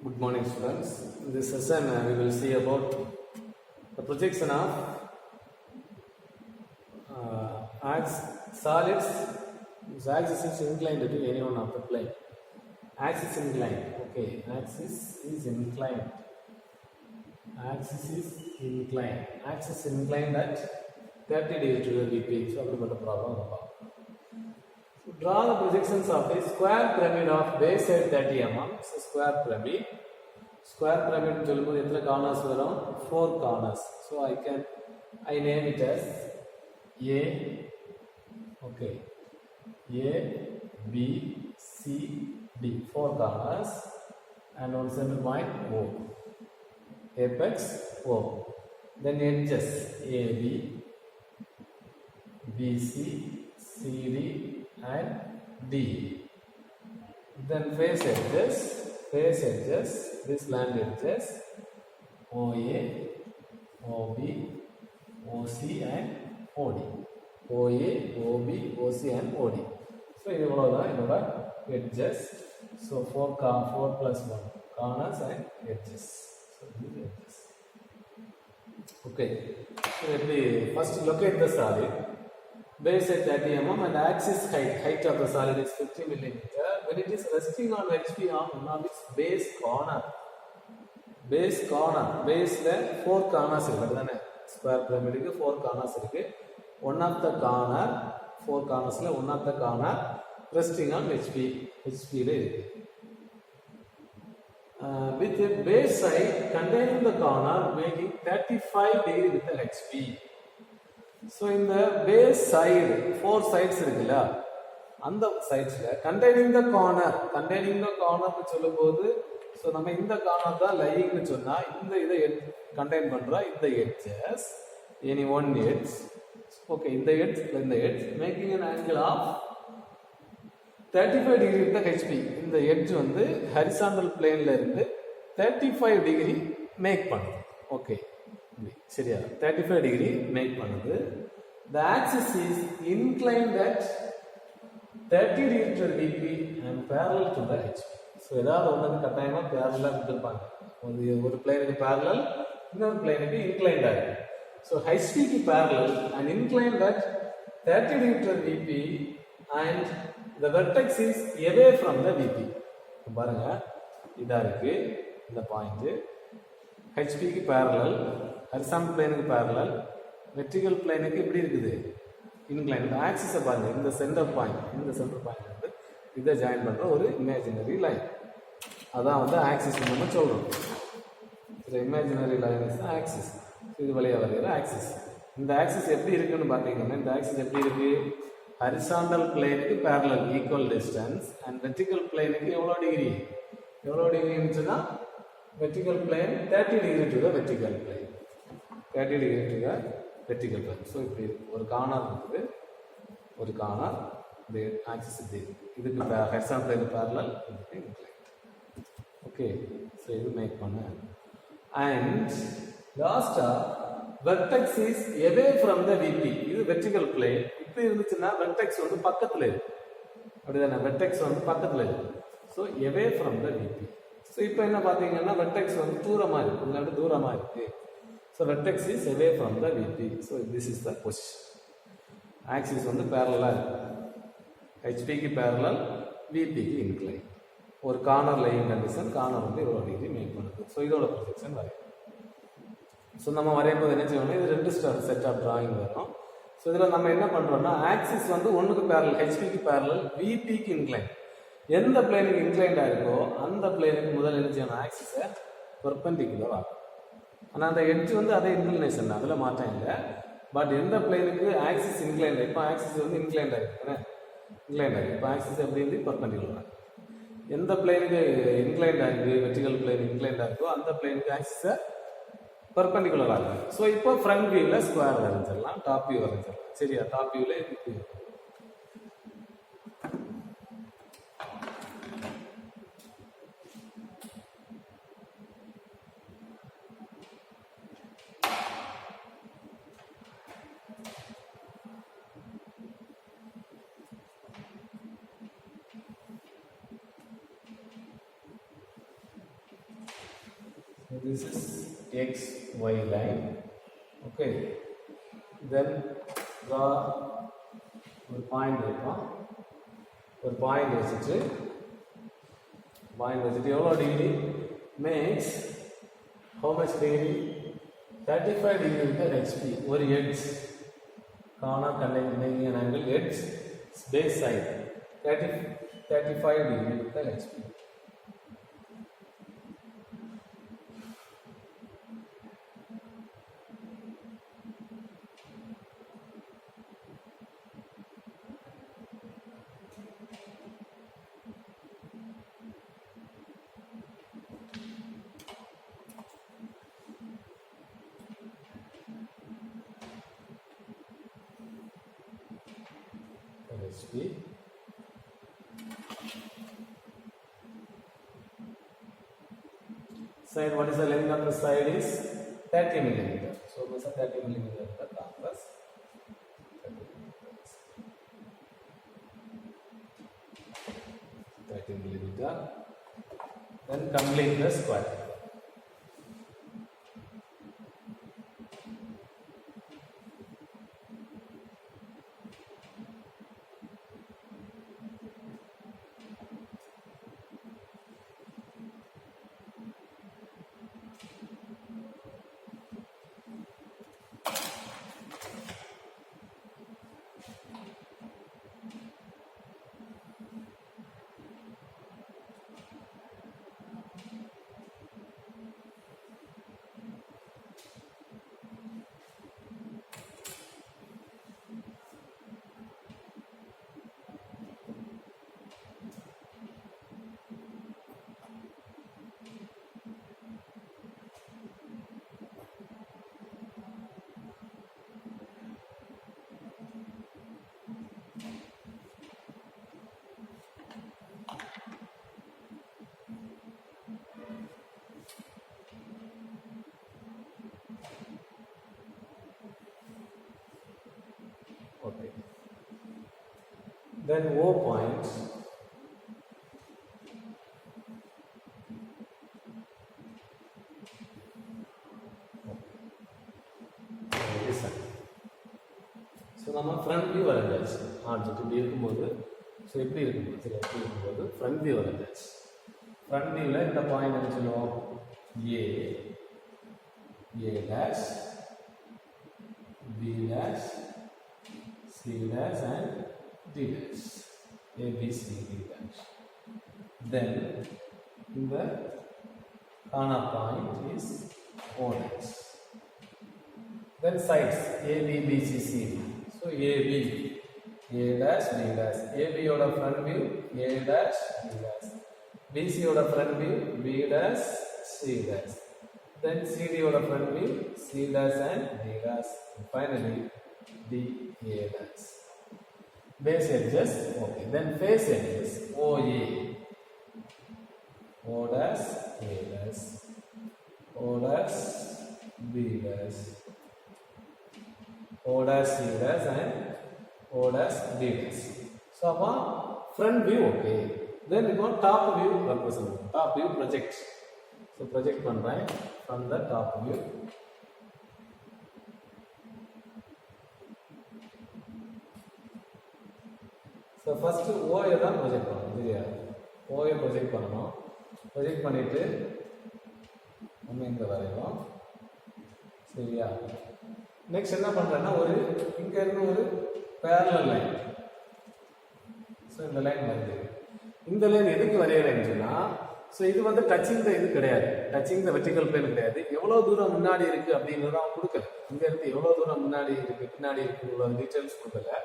Good morning, students. In this session, we will see about the projection of solids whose axis is inclined to any one of the plane. Axis inclined. Okay, axis is inclined. Axis is inclined. Axis inclined at 30 degrees to the VP. So, about the problem. So, draw the projections of a square pyramid of base at 30 mm. It's a square pyramid. Square pyramid சொல்லும்போது எத்தனை corners வரும்? 4 corners. So I name it as A. Okay. A, B, C, D. 4 corners and one center point O. Apex O. Then edges AB, BC, CD and D. Then face edges, this land edges OA, OB, OC and OD. OA, OB, OC and OD. So this is edges. So 4 plus 1 corners and edges. So this is edges. Okay. So let me first locate the solid. Base at 30 mm and axis height of the solid is 50 millimeter. When it is resting on HP on one of its base corner, base le 4 corners irukku. Square pyramid ku 4 corners irukku. One of the corner, 4 corners la one of the corner resting on HP la irukku. With a base side containing the corner making 35 degree with the HP. So in the base side 4 sides irukla, and the sides containing the corner னு சொல்லும்போது so நம்ம இந்த corner தான் lying னு சொன்னா இந்த இதை contain பண்றா இந்த edges any one edge. Okay, இந்த edge making an angle of 35 degree with the HP. இந்த edge வந்து horizontal plane ல இருந்து 35 degree make பண்ணுது. Okay, சரியா 35 degree make பண்ணுது. The axis is inclined at 30 degree to the VP and parallel to the HP. So ஏதாவது ஒண்ணுக்கு கட்டாயமா parallel கொடுத்திருப்பாங்க. ஒரு பிளேனுக்கு parallel, இன்னொரு பிளேனுக்கு inclined ஆகும். So HP க்கு parallel and inclined at 30 degree to the VP and the vertex is away from the VP. பாருங்க இதா இருக்கு இந்த பாயிண்ட். HP க்கு parallel, horizontal plane க்கு parallel, vertical plane க்கு எப்படி இருக்குது? Inclined. இந்த ஆக்சிஸை பாருங்க, இந்த சென்டர் பாயிண்ட் வந்து இதை ஜாயின் பண்ற ஒரு இமேஜினரி லைன். அதான் வந்து ஆக்சிஸ் நம்ம சொல்றோம். இந்த இமேஜினரி லைன் இஸ் ஆக்சிஸ். இது வழியா வரைகிற ஆக்சிஸ். இந்த ஆக்சிஸ் எப்படி இருக்குன்னு பாத்தீங்கன்னா, இந்த ஆக்சிஸ் எப்படி இருக்கு? ஹரிசாண்டல் பிளேனுக்கு parallel equal distance and vertical பிளேனுக்கு எவ்வளவு டிகிரி இருந்துச்சுன்னா vertical plane 30 degree to the vertical plane. 30 degree to the vertical plane. So இப்படி ஒரு கார்னர் இருக்குது, ஒரு கார்னர் இந்த ஆக்சிஸ் இதுக்கு ஹரிசாண்டல் பிளேன் parallel, இதுக்கு inclined. ஓகே, ஸோ இது மேக் பண்ண. அண்ட் லாஸ்டா vertex is away from the VP. இது வெர்டிகல் பிளேன். இப்படி இருந்துச்சுன்னா வெர்டெக்ஸ் வந்து பக்கத்துல இருக்கு, அப்படிதானே? வெர்டெக்ஸ் வந்து பக்கத்துல இருக்கு. So away from the VP. So இப்போ என்ன பார்த்தீங்கன்னா வெர்டெக்ஸ் வந்து தூரமா இருக்கு, இல்லாட்டி தூரமா இருக்கு. So vertex is away from the VP. So this is the position. Axis வந்து பேரலா இருக்கு, ஹெச்பிக்கு பேரலல், விபிக்கு இன்க்ளைன். ஒரு கார்னர் லைன் கண்டிஷன், கார்னர் வந்து இவ்வளோ டிகிரி மேக் பண்ணுது. ஸோ இதோட ப்ரொஜெக்ஷன் வரையும். ஸோ நம்ம வரையும் போது என்ன செய்யணும்? இது 2 செட் ஆஃப் டிராயிங் வரும். ஸோ இதில் நம்ம என்ன பண்ணுறோம்னா, ஆக்சிஸ் வந்து ஒன்றுக்கு பேரலல், ஹெச்பிக்கு பேரலல், விபிக்கு இன்க்ளைன். எந்த பிளேனுக்கு இன்க்ளைண்டாக இருக்கோ அந்த பிளேனுக்கு முதல் என்ன செய்யணும்? ஆக்சிஸை பெர்பெண்டிகுலர் ஆகும். ஆனால் அந்த எட்ஜ் வந்து அதே இன்க்ளினேஷன் தான், அதில் மாற்றம் இல்லை. பட் எந்த பிளேனுக்கு ஆக்சிஸ் இன்க்ளைண்ட், இப்போ ஆக்சிஸ் வந்து இன்க்ளைண்ட் ஆகிருக்கு, இப்போ ஆக்சிஸ் எப்படி இருந்து பெர்பெண்டிகுலர். எந்த பிளேனுக்கு இன்க்ளைண்ட் ஆகிருக்கு, வெர்டிகல் பிளேன் இன்க்ளைண்ட் ஆகிருக்கோ அந்த பிளேனுக்கு ஆக்சிஸை பெர்பெண்டிகுலர் ஆகும். ஸோ இப்போ ஃப்ரண்ட் வியூவில் ஸ்கொயர் வரைஞ்சிடலாம், டாப் வியூ வரைஞ்சிடலாம். சரியா? டாப் வியூவில் இப்படி So this is x y line. Okay, then draw ஒரு பாயிண்ட் வைப்போம். ஒரு பாயிண்ட் வச்சுட்டு எவ்வளோ degree max how much degree 35 degree with the HP ஒரு edge corner connecting an angle edge base side 35 degree with the HP. HP. Side, what is the length of the side is 30 millimeter. So this is 30 millimeter the compass. 30 millimeter. Then complete the square. Okay. Then O point. So நம்ம front view வரைஞ்சாச்சு. Object இப்படி இருக்கும்போது so எப்படி இருக்கும்போது சரி எப்படி இருக்கும்போது front view வரைஞ்சாச்சு. Front வியூவில் இந்த பாயிண்ட் என்ன சொல்லுவோம் A dash B dash C dash and D dash. A, B, C, D dash. Then the corner point is O dash. Then sides A, B, B, C, C. So A, B, A dash, B dash. A, B order front view, A dash, B dash. B, C order front view, B dash, C dash. Then C, D order front view, C dash and D dash. And finally D, A dash. Base edges, okay. Then face edges, OA, O dash, A dash, O dash, B dash, O dash, C dash, and O dash, D dash. So, front view, okay. Then we got top view represent. Top view project. So, project from the top view. So first ஓயை தான் project பண்ணணும் சரியா ஓயை project பண்ணணும் project பண்ணிவிட்டு நம்ம இங்கே வரைவோம் சரியா நெக்ஸ்ட் என்ன பண்ணுறேன்னா ஒரு இங்கேருந்து ஒரு பேரலல் லைன் ஸோ இந்த லைன் வருது இந்த லைன் எதுக்கு வரைகிறேன்னு சொன்னால் ஸோ இது வந்து டச்சிங் த இது கிடையாது டச்சிங் த வெர்டிகல் பிளேன் கிடையாது எவ்வளோ தூரம் முன்னாடி இருக்குது அப்படிங்கிறது அவன் கொடுக்கல இங்கேருந்து எவ்வளோ தூரம் முன்னாடி இருக்குது பின்னாடி இருக்குது இவ்வளோ டீட்டெயில்ஸ் கொடுக்கல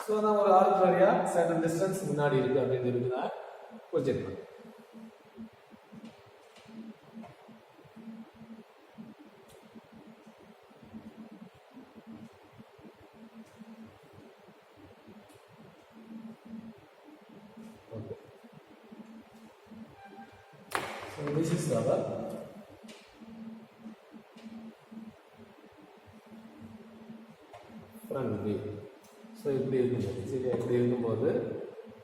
ஸோ நான் ஒரு ஆர்பிட்ரரியாக சர்டன் டிஸ்டன்ஸ் முன்னாடி இருக்குது அப்படிங்கிறது நான் ப்ரொஜெக்ட் பண்ணேன் okay so this is our front view ஸோ இப்படி இருக்கும்போது சரியா இப்படி இருக்கும்போது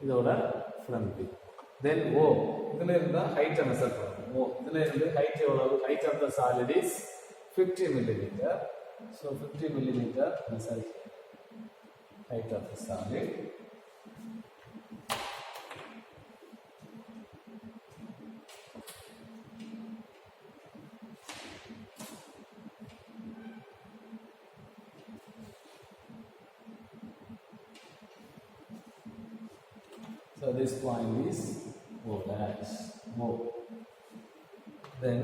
இதோட ஃப்ரண்ட் வியூ தென் ஓ இதில் இருந்தால் ஹைட்டை மெஷர் பண்ணணும் O. இதுல இருந்து height எவ்வளவு? Height of the solid is 50 millimeter. So 50 millimeter is height of the solid. So this point is O dash O. Then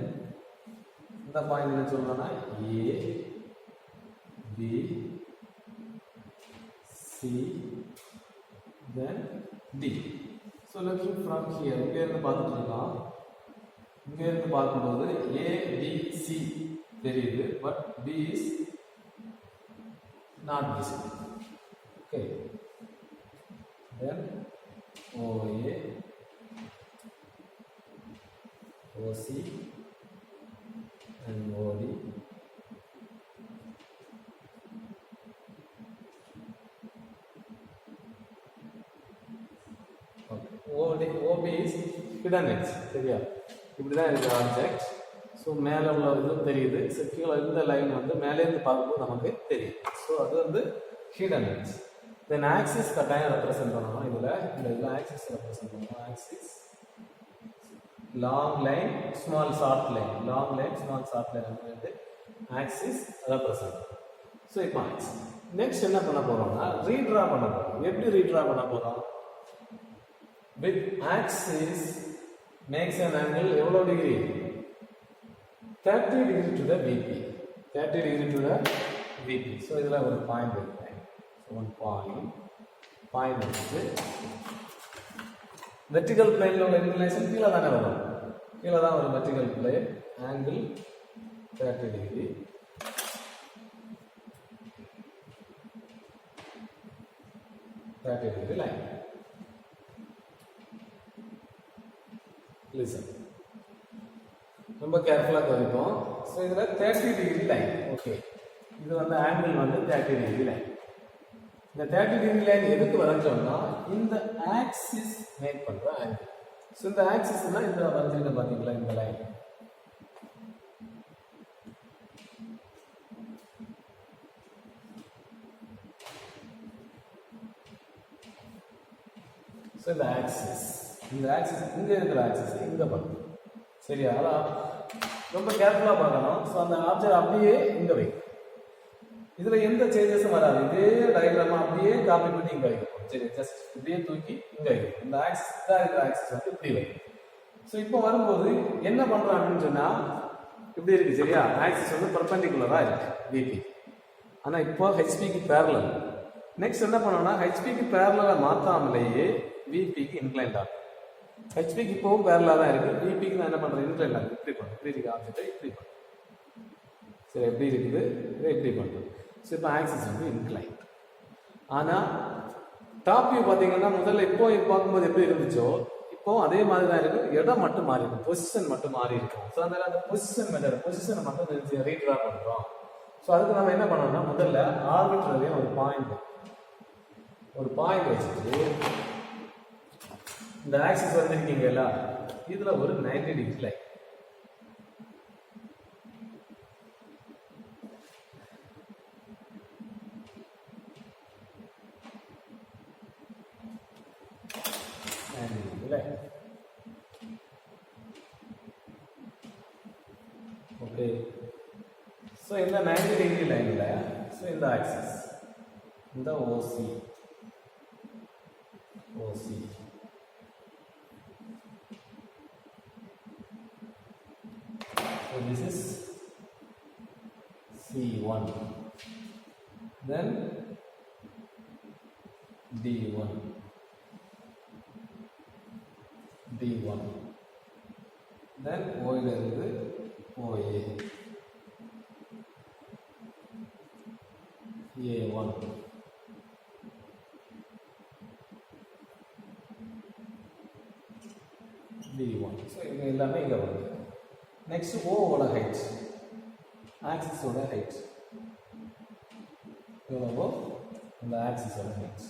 the point என்ன சொல்றோம்னா A B C then D. So looking from here இங்க இருந்து பார்த்துட்டு இருக்கோம். இங்க இருந்து பார்க்கும்போது A B C தெரியுது, but B is not visible. Okay. Then OA, OC and OD. Okay. OB is hidden edge. சரியா? இப்படிதான் இருக்கு ஆப்ஜெக்ட். ஸோ மேலே உள்ள இது தெரியுது. ஸோ கீழே இந்த லைன் வந்து மேலேருந்து பார்க்கும்போது நமக்கு தெரியும். ஸோ அது வந்து ஹிடன் எட்ஜ். தென் ஆக்சிஸ் கட்டாயம் ரெப்ரசென்ட் பண்ணணும். இதில் ஆக்சிஸ் ரெப்ரசென்ட் பண்ணணும். Axis long line small short line, long line small short line வந்து ஆக்சிஸ் ரெப்ரசென்ட். ஸோ இப்போ ஆக்சிஸ் நெக்ஸ்ட் என்ன பண்ண போகிறோம்னா ரீட்ரா பண்ண போகிறோம். எப்படி ரீட்ரா பண்ண போகிறோம்? With axis makes an angle எவ்வளோ degree? 30 degree to the VP. 30 degree to the VP. So இதில் ஒரு பாயிண்ட் இருக்கு. ஒன் பாயிண்ட் வச்சு வெர்டிகல் பிளேனில் உள்ள இன்க்ளினேஷன் கீழே தானே வரும். கீழே தான் ஒரு vertical plane. Angle 30 degree. Line. Listen, ரொம்ப கேர்ஃபுல்லாக கவனிப்போம். ஸோ இதில் 30 degree லைன். ஓகே, இது வந்து ஆங்கிள் வந்து 30 degree லைன். இந்த 30 degree லைன் எதுக்கு வரைஞ்சோம்னா இந்த ஆக்சிஸ் மேக் பண்ணுற ஆங்கிள். ஸோ இந்த ஆக்சிஸ்னா இந்த வரைஞ்சிருக்க பார்த்தீங்களா இந்த லைன். ஸோ இந்த ஆக்சிஸ் இங்கே இருக்கிற ஆக்சிஸ் இங்கே பண்ணும். சரியா? அதான் ரொம்ப கேர்ஃபுல்லாக பார்க்கணும். ஸோ அந்த ஆப்ஜெக்ட் அப்படியே இங்கே வைக்கும். இதில் எந்த சேஞ்சஸும் வராது. இதே டயக்ராமா அப்படியே காப்பி பண்ணி இங்கே வைக்கும். சரி, ஜஸ்ட் இப்படியே தூக்கி இங்கே வைக்கும். இந்த ஆக்சிஸ் தான் இருக்கிற ஆக்சிஸ் வந்து இப்படி வைக்கும். ஸோ இப்போ வரும்போது என்ன பண்ணுறோம் அப்படின்னு சொன்னால் இப்படி இருக்குது. சரியா? ஆக்சிஸ் வந்து பர்பெண்டிகுலராக இருக்கு விபி. ஆனால் இப்போ ஹெச்பிக்கு பேரலல். நெக்ஸ்ட் என்ன பண்ணோம்னா ஹெச்பிக்கு பேரலாக மாற்றாமலேயே விபிக்கு இன்க்ளைண்ட் ஆகும். ஹெச்பிக்கு இப்போவும் பேரலாக தான் இருக்குது. விபிக்கு நான் என்ன பண்ணுறேன்? இன்க்ளைண்ட் ஆகும். இப்படி பண்ணுறேன். இப்படி இருக்கு ஆப்ஜெக்டை இப்படி பண்ணுறேன். சரி, எப்படி இருக்குது? இதை எப்படி பண்ணுறது? ஸோ இப்போ ஆக்சிஸ் வந்து இன்க்ளைண்ட். ஆனால் டாப் வியூ பார்த்தீங்கன்னா முதல்ல இப்போ பார்க்கும்போது எப்படி இருந்துச்சோ இப்போ அதே மாதிரி தான் இருக்கும். இடம் மட்டும் மாறி இருக்கும், பொசிஷன் மட்டும் மாறி இருக்கும். ஸோ அதனால அந்த பொசிஷன் மெத்தட், பொசிஷனை மட்டும் ரீட்ரா பண்ணுறோம். ஸோ அதுக்கு நம்ம என்ன பண்ணோம்னா முதல்ல ஆர்பிட்ரரியாக ஒரு பாயிண்ட் வச்சுட்டு இந்த ஆக்சிஸ் வந்திருக்கீங்களா இதில் ஒரு 90 degree லைன். ஓகே, ஸோ இந்த 90 degree லைனில் ஸோ இந்த ஆக்சிஸ் இந்த ஓசி so this is C1, then D1, then O இலிருந்து OA, A1, B1. ஸோ இது எல்லாமே இங்கே வருது. நெக்ஸ்ட் ஓவோட ஹைட், ஆக்சிஸோட ஹைட் எவ்வளவோ இந்த ஆக்சிஸோட ஹைட்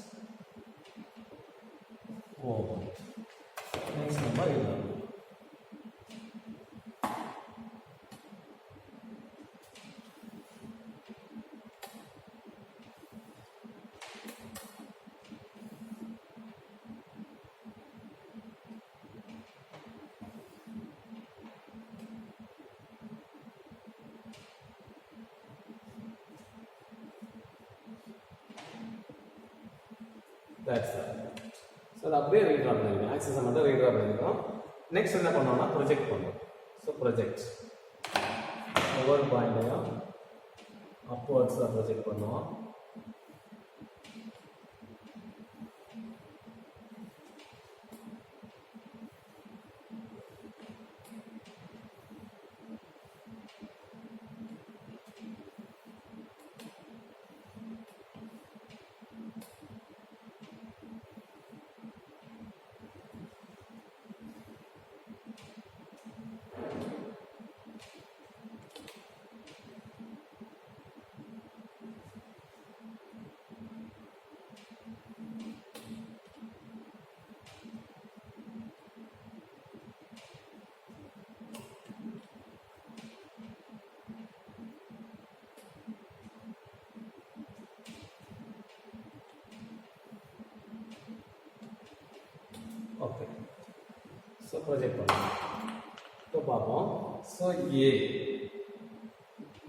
O1. நெக்ஸ்ட் நம்பர் இல்லை that's all. ஸோ அது அப்படியே ரீட்ரா பண்ணிருக்கோம், ஆக்சிஸை மட்டும் ரீட்ரா பண்ணிருக்கோம். நெக்ஸ்ட் என்ன பண்ணோம்னா ப்ரொஜெக்ட் பண்ணுவோம். ஸோ ப்ரொஜெக்ட் ஒவ்வொரு பாயிண்டையும் அப்வர்ட்ஸாக ப்ரொஜெக்ட் பண்ணுவோம். ஓகே, ஸோ ப்ரொஜெக்ட் பண்ணலாம். இப்போ பார்ப்போம். ஸோ ஏ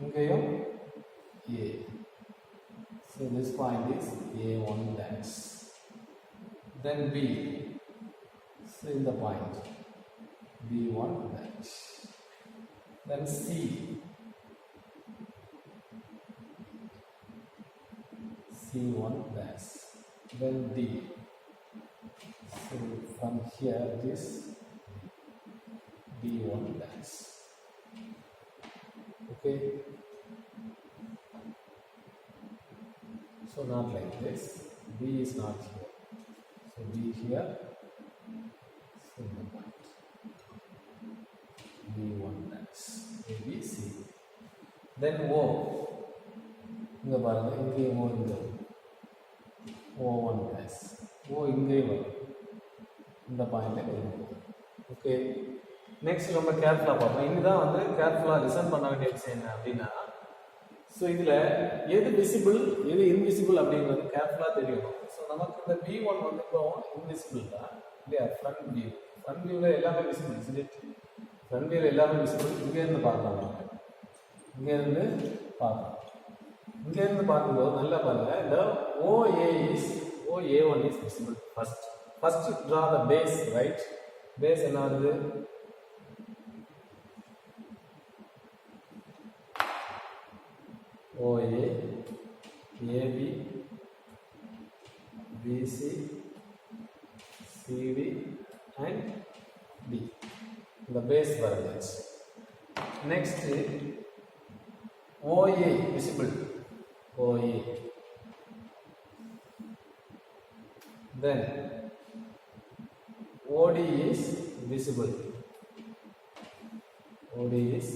இங்கேயும் A. So this point is A1 dash. Then B. So in the point B1 dash. Then C. C1 dash. Then D. So from here this D1 dash. Okay, so not like this. B is not here, so B here. So the point B1 dash, A B C. Then O. இங்க பாருங்க, இங்கே O இங்க O1 dash. O இங்கே வரும், இந்த பாயிண்ட்ல வரும். Okay, next நம்ம கேர்ஃபுல்லாக பார்ப்போம். இதுதான் வந்து கேர்ஃபுல்லாக லிசன் பண்ண வேண்டிய விஷயம் என்ன அப்படின்னா, ஸோ இதில் எது விசிபிள் எது இன்விசிபிள் அப்படிங்கிறது கேர்ஃபுல்லாக தெரியணும். ஸோ நமக்கு இந்த B1 வந்து இப்போ இன்விசிபிள் தான் இல்லையா? ஃப்ரண்ட் வியூ, ஃப்ரண்ட் வியூவில் எல்லாமே விசிபிள், சரி, ஃப்ரண்ட் வியூவில் எல்லாமே விசிபிள். இங்கேருந்து பார்க்கலாம், இங்கேருந்து பார்க்கலாம். இங்கேருந்து பார்க்கும்போது நல்லா பாருங்க, இந்த OA1 is visible. First draw the base, right? base என்ன வருது? OA, AB, BC, CD and D. The base வருது. Next OA visible, OA. Then OD is visible, OD is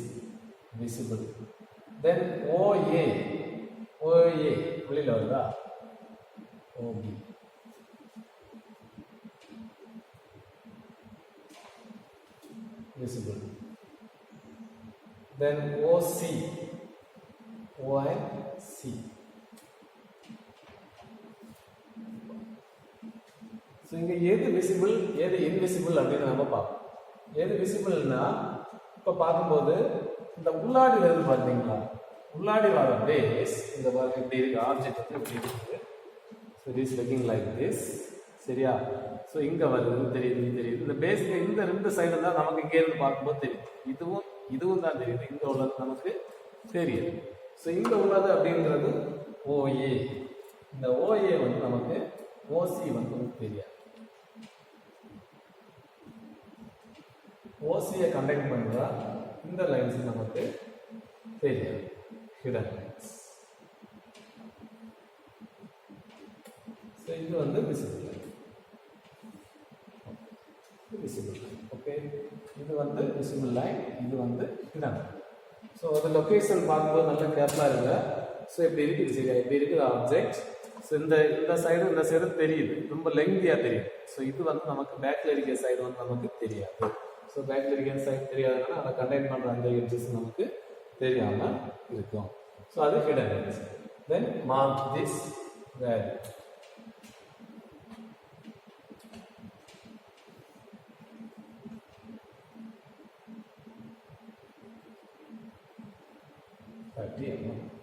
visible. Then OA வெளியில வருதா? OB. visible. Then OC, O and C. So இங்கே எது visible எது invisible அப்படின்னு நம்ம பார்ப்போம். எது விசிபிள்னா இப்போ பார்க்கும்போது இந்த உள்ளாடி வருது பார்த்தீங்களா, உள்ளாடி வர பேஸ் இந்த பாருங்க இப்படி இருக்கு, ஆப்ஜெக்ட் வந்து இப்படி இருக்கு. So it is looking like this, சரியா? ஸோ இங்கே வருது தெரியுது. இந்த பேஸ்க்கு இந்த ரெண்டு சைடு தான் நமக்கு இங்கே இருந்து பார்க்கும்போது தெரியுது. இதுவும் தான் தெரியுது, இங்கே உள்ளது நமக்கு தெரியுது. ஸோ இங்கே உள்ளது அப்படின்றது OA. இந்த OA வந்து நமக்கு OC வந்து தெரியாது. ஓசியை கண்டக்ட் பண்ணுறா இந்த லைன்ஸ் நமக்கு தெரியாது, ஹிடன் லைன்ஸ். ஸோ இது வந்து visible line, visible line. Okay, இது வந்து விசிபிள் லைன், இது வந்து ஹிடன். ஸோ அது லொக்கேஷன் பார்க்கும்போது நல்லா கேர்ஃபுல்லாக இருங்க. ஸோ இப்படி இருக்குது, சரியா? இப்படி இருக்குது ஆப்ஜெக்ட். ஸோ இந்த சைடு தெரியுது, ரொம்ப லெங்தியாக தெரியுது. ஸோ இது வந்து நமக்கு பேக்கில் இருக்கிற சைடு வந்து நமக்கு தெரியாது. ஸோ பேக்கில் இருக்கிற சைடு தெரியாதுன்னா அதை கண்டெக்ட் பண்ணுற அந்த எட்ஜஸ் நமக்கு தெரியாமல் இருக்கும். ஸோ அது hidden edge. Then mark this value. Mm.